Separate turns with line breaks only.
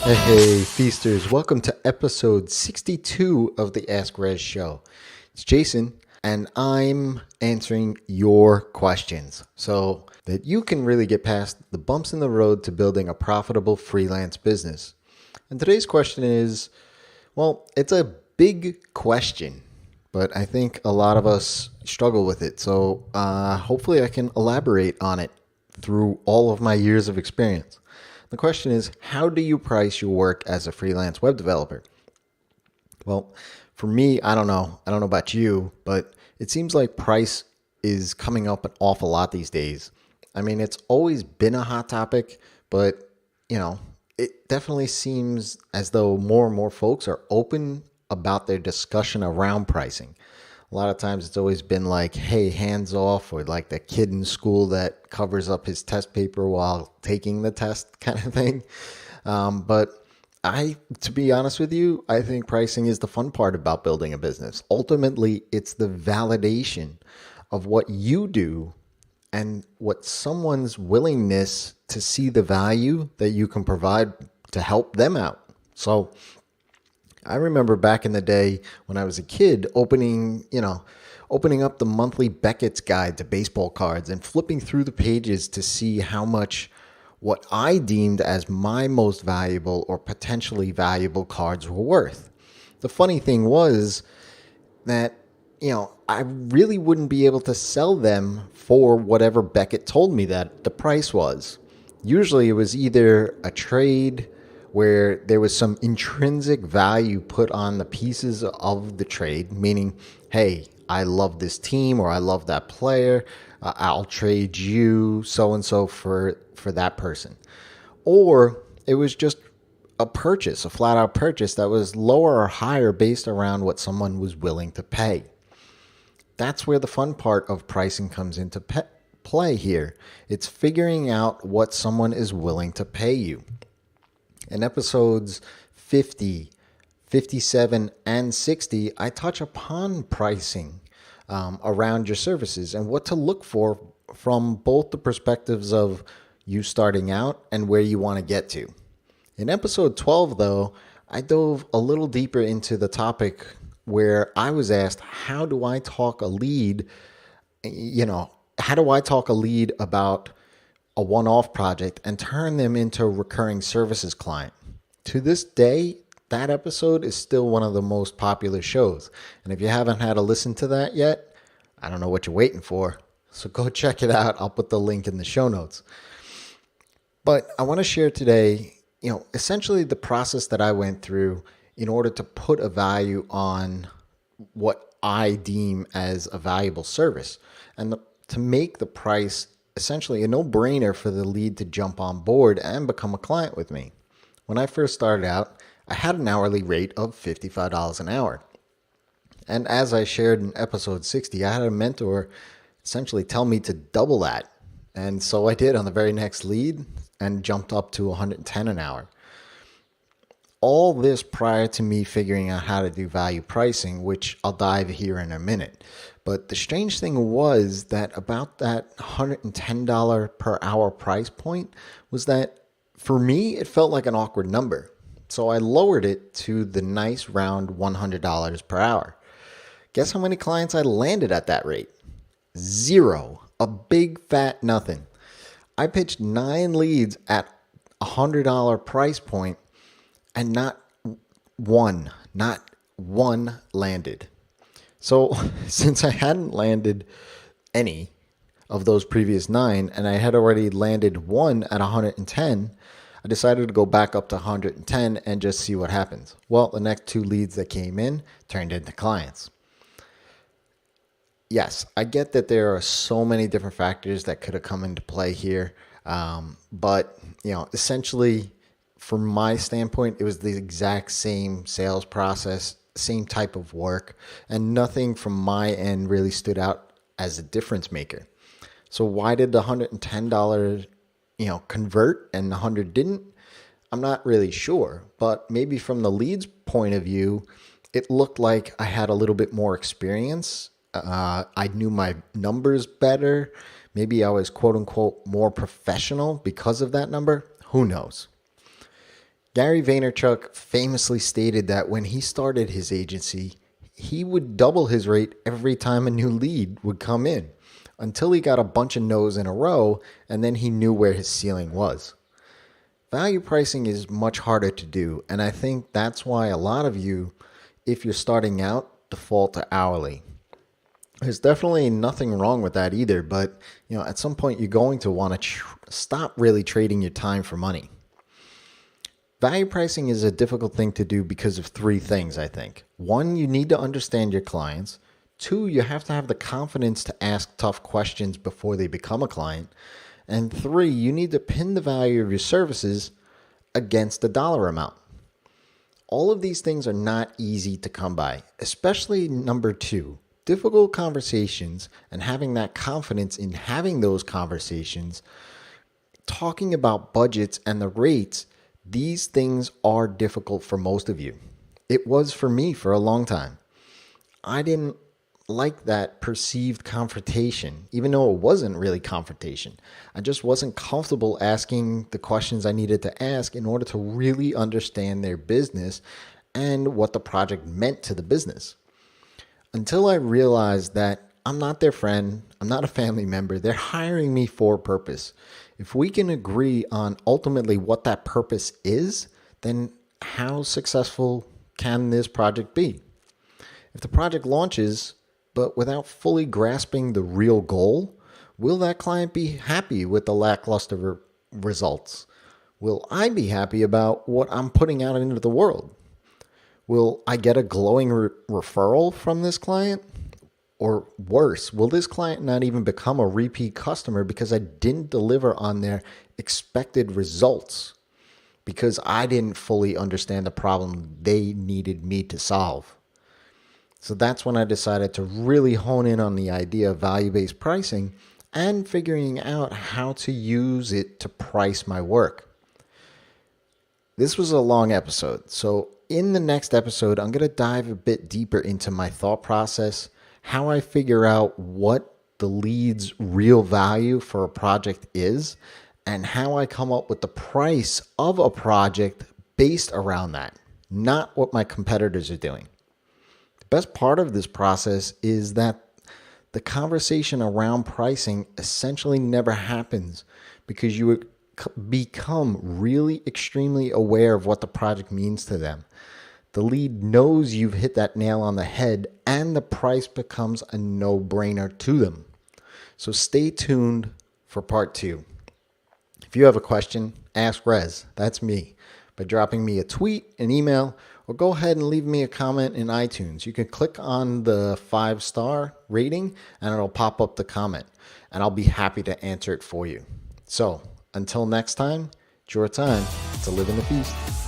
Hey, feasters, welcome to episode 62 of the Ask Rezzz show. It's Jason, and I'm answering your questions so that you can really get past the bumps in the road to building a profitable freelance business. And today's question is, well, it's a big question, but I think a lot of us struggle with it. So hopefully I can elaborate on it through all of my years of experience. The question is, how do you price your work as a freelance web developer? Well, for me, I don't know. I don't know about you, but it seems like price is coming up an awful lot these days. I mean, it's always been a hot topic, but it definitely seems as though more and more folks are open about their discussion around pricing. A lot of times it's always been like, hey, hands off, or like the kid in school that covers up his test paper while taking the test kind of thing. But to be honest with you, I think pricing is the fun part about building a business. Ultimately, it's the validation of what you do and what someone's willingness to see the value that you can provide to help them out. So I remember back in the day when I was a kid opening up the monthly Becketts guide to baseball cards and flipping through the pages to see how much what I deemed as my most valuable or potentially valuable cards were worth. The funny thing was that, I really wouldn't be able to sell them for whatever Beckett told me that the price was. Usually it was either a trade where there was some intrinsic value put on the pieces of the trade, meaning, hey, I love this team or I love that player. I'll trade you so-and-so for that person. Or it was just a purchase, a flat-out purchase that was lower or higher based around what someone was willing to pay. That's where the fun part of pricing comes into play here. It's figuring out what someone is willing to pay you. In episodes 50, 57, and 60, I touch upon pricing around your services and what to look for from both the perspectives of you starting out and where you want to get to. In episode 12, though, I dove a little deeper into the topic where I was asked, how do I talk a lead about a one-off project and turn them into a recurring services client? To this day, that episode is still one of the most popular shows. And if you haven't had a listen to that yet, I don't know what you're waiting for. So go check it out. I'll put the link in the show notes. But I want to share today, essentially the process that I went through in order to put a value on what I deem as a valuable service and to make the price essentially a no-brainer for the lead to jump on board and become a client with me. When I first started out, I had an hourly rate of $55 an hour. And as I shared in episode 60, I had a mentor essentially tell me to double that. And so I did on the very next lead and jumped up to $110 an hour. All this prior to me figuring out how to do value pricing, which I'll dive here in a minute. But the strange thing was that about that $110 per hour price point was that for me, it felt like an awkward number. So I lowered it to the nice round $100 per hour. Guess how many clients I landed at that rate? 0. A big fat nothing. I pitched 9 leads at $100 price point and not one landed. So since I hadn't landed any of those previous 9 and I had already landed one at 110, I decided to go back up to 110 and just see what happens. Well, the next 2 leads that came in turned into clients. Yes, I get that there are so many different factors that could have come into play here. But essentially from my standpoint, it was the exact same sales process, same type of work, and nothing from my end really stood out as a difference maker. So why did the $110, convert and the 100 didn't? I'm not really sure, but maybe from the lead's point of view, it looked like I had a little bit more experience. I knew my numbers better. Maybe I was quote unquote more professional because of that number. Who knows? Gary Vaynerchuk famously stated that when he started his agency, he would double his rate every time a new lead would come in until he got a bunch of no's in a row, and then he knew where his ceiling was. Value pricing is much harder to do, and I think that's why a lot of you, if you're starting out, default to hourly. There's definitely nothing wrong with that either, but at some point you're going to want to stop really trading your time for money. Value pricing is a difficult thing to do because of three things, I think. One, you need to understand your clients. Two, you have to have the confidence to ask tough questions before they become a client. And three, you need to pin the value of your services against the dollar amount. All of these things are not easy to come by, especially number two, difficult conversations and having that confidence in having those conversations, talking about budgets and the rates. These things are difficult for most of you. It was for me for a long time. I didn't like that perceived confrontation, even though it wasn't really confrontation. I just wasn't comfortable asking the questions I needed to ask in order to really understand their business and what the project meant to the business. Until I realized that I'm not their friend, I'm not a family member, they're hiring me for a purpose. If we can agree on ultimately what that purpose is, then how successful can this project be? If the project launches, but without fully grasping the real goal, will that client be happy with the lackluster results? Will I be happy about what I'm putting out into the world? Will I get a glowing referral from this client? Or worse, will this client not even become a repeat customer because I didn't deliver on their expected results because I didn't fully understand the problem they needed me to solve? So that's when I decided to really hone in on the idea of value-based pricing and figuring out how to use it to price my work. This was a long episode, so in the next episode, I'm going to dive a bit deeper into my thought process, how I figure out what the lead's real value for a project is, and how I come up with the price of a project based around that, not what my competitors are doing. The best part of this process is that the conversation around pricing essentially never happens because you become really extremely aware of what the project means to them. The lead knows you've hit that nail on the head and the price becomes a no-brainer to them. So stay tuned for part 2. If you have a question, ask Rezzz, that's me, by dropping me a tweet, an email, or go ahead and leave me a comment in iTunes. You can click on the 5-star rating and it'll pop up the comment and I'll be happy to answer it for you. So until next time, it's your time to live in the feast.